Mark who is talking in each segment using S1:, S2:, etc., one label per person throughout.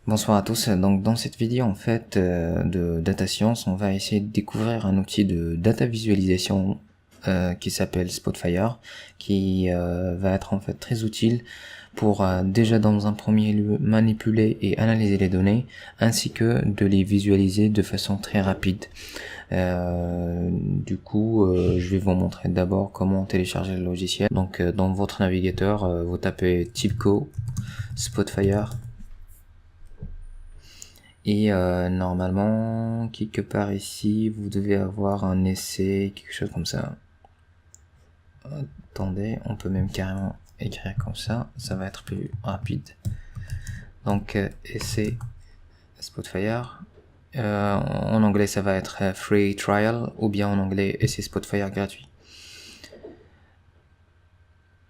S1: Bonsoir à tous. Donc dans cette vidéo en fait de data science, on va essayer de découvrir un outil de data visualisation qui s'appelle Spotfire, qui va être en fait très utile pour déjà dans un premier lieu manipuler et analyser les données, ainsi que de les visualiser de façon très rapide. Je vais vous montrer d'abord comment télécharger le logiciel. Donc dans votre navigateur, vous tapez TIBCO Spotfire. Et normalement, quelque part ici, vous devez avoir un essai, quelque chose comme ça. Attendez, on peut même carrément écrire comme ça va être plus rapide. Donc essai Spotfire. En anglais, ça va être free trial, ou bien en anglais essai Spotfire gratuit.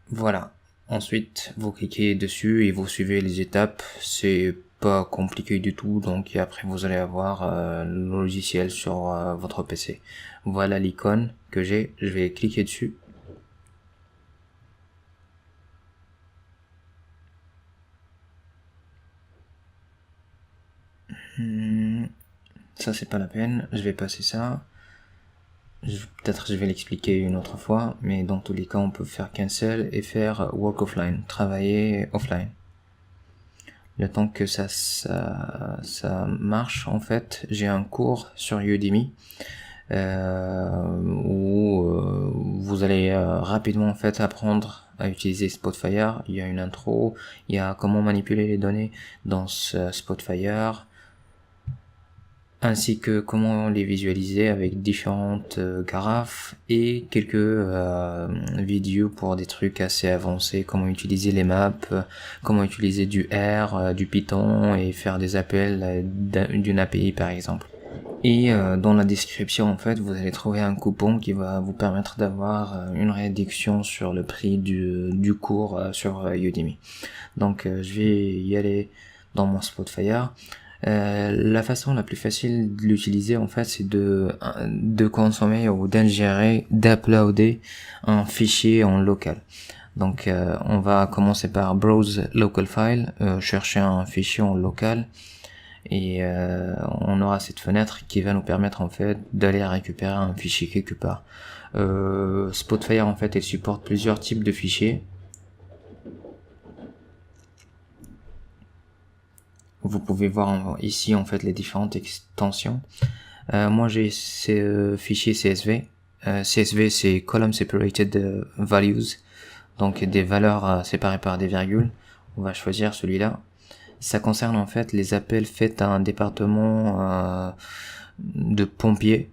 S1: Voilà. Ensuite, vous cliquez dessus et vous suivez les étapes. C'est pas compliqué du tout, donc après vous allez avoir le logiciel sur votre PC. Voilà l'icône que j'ai, je vais cliquer dessus. Ça c'est pas la peine, je vais passer ça. Peut-être je vais l'expliquer une autre fois, mais dans tous les cas on peut faire cancel et faire work offline, travailler offline. Le temps que ça marche, en fait, j'ai un cours sur Udemy où vous allez rapidement en fait apprendre à utiliser Spotfire. Il y a une intro, il y a comment manipuler les données dans ce Spotfire, ainsi que comment les visualiser avec différentes graphes et quelques vidéos pour des trucs assez avancés, comment utiliser les maps, comment utiliser du R, du Python et faire des appels d'une API par exemple. Et dans la description en fait vous allez trouver un coupon qui va vous permettre d'avoir une réduction sur le prix du cours sur Udemy. Donc je vais y aller dans mon Spotfire. La façon la plus facile de l'utiliser en fait c'est de consommer ou d'ingérer, d'uploader un fichier en local. Donc on va commencer par browse local file, chercher un fichier en local, et on aura cette fenêtre qui va nous permettre en fait d'aller récupérer un fichier quelque part. Spotfire en fait elle supporte plusieurs types de fichiers. Vous pouvez voir ici en fait les différentes extensions. Moi j'ai ces fichiers CSV. CSV c'est Column Separated Values, donc des valeurs séparées par des virgules. On va choisir celui-là. Ça concerne en fait les appels faits à un département de pompiers.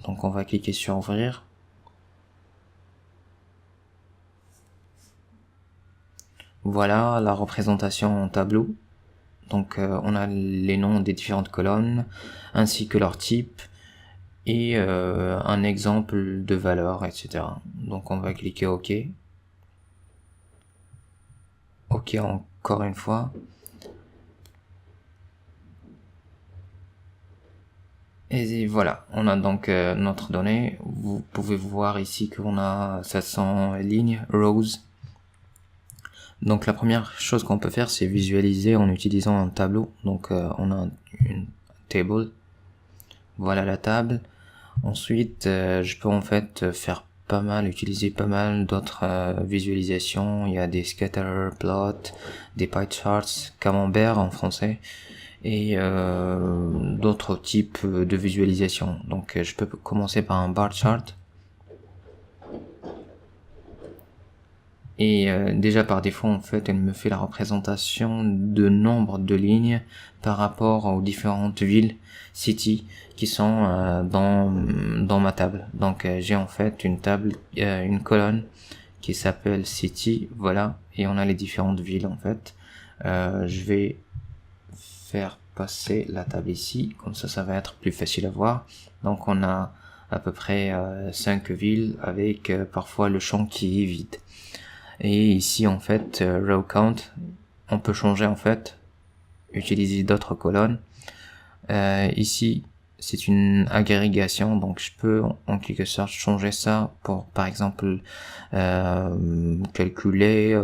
S1: Donc on va cliquer sur ouvrir. Voilà la représentation en tableau. Donc on a les noms des différentes colonnes ainsi que leur type et un exemple de valeur, etc. Donc on va cliquer OK. OK encore une fois. Et voilà, on a donc notre donnée. Vous pouvez voir ici qu'on a 700 lignes, rows. Donc la première chose qu'on peut faire, c'est visualiser en utilisant un tableau. Donc on a une table. Voilà la table. Ensuite, je peux en fait utiliser pas mal d'autres visualisations. Il y a des scatter plots, des pie charts, camembert en français, et d'autres types de visualisation. Donc je peux commencer par un bar chart. Et déjà par défaut en fait elle me fait la représentation de nombre de lignes par rapport aux différentes villes, cities qui sont dans ma table. Donc j'ai en fait une colonne qui s'appelle city, voilà, et on a les différentes villes en fait. Je vais faire passer la table ici, comme ça va être plus facile à voir. Donc on a à peu près 5 villes avec parfois le champ qui est vide. Et ici en fait row count, on peut changer en fait, utiliser d'autres colonnes. Ici c'est une agrégation, donc je peux en quelque sorte changer ça pour par exemple calculer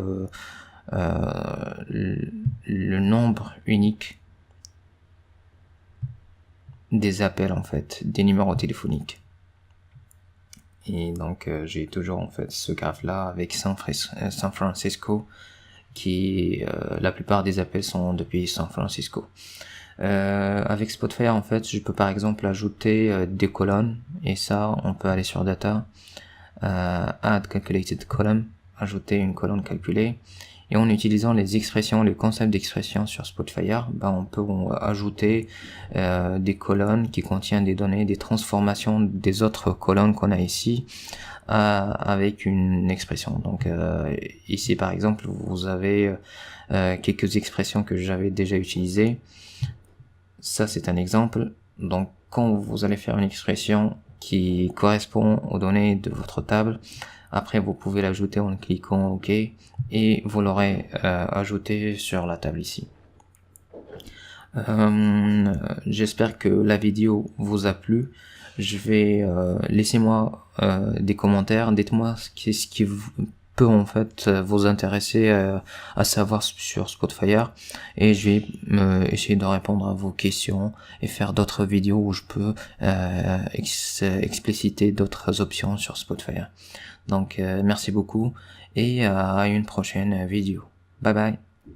S1: le nombre unique des appels en fait, des numéros téléphoniques. Et donc j'ai toujours en fait ce graphe là avec San Francisco qui la plupart des appels sont depuis San Francisco. Avec Spotfire en fait je peux par exemple ajouter des colonnes, et ça on peut aller sur data, add calculated column, ajouter une colonne calculée, et en utilisant les expressions, les concepts d'expression sur Spotfire, on peut ajouter des colonnes qui contiennent des données, des transformations des autres colonnes qu'on a ici avec une expression. Donc ici par exemple vous avez quelques expressions que j'avais déjà utilisées. Ça c'est un exemple. Donc quand vous allez faire une expression qui correspond aux données de votre table, après vous pouvez l'ajouter en cliquant OK et vous l'aurez ajouté sur la table ici. J'espère que la vidéo vous a plu. Je vais laissez-moi des commentaires, dites-moi ce qui peut en fait vous intéresser à savoir sur Spotfire, et je vais essayer de répondre à vos questions et faire d'autres vidéos où je peux expliciter d'autres options sur Spotfire. Donc merci beaucoup et à une prochaine vidéo. Bye bye.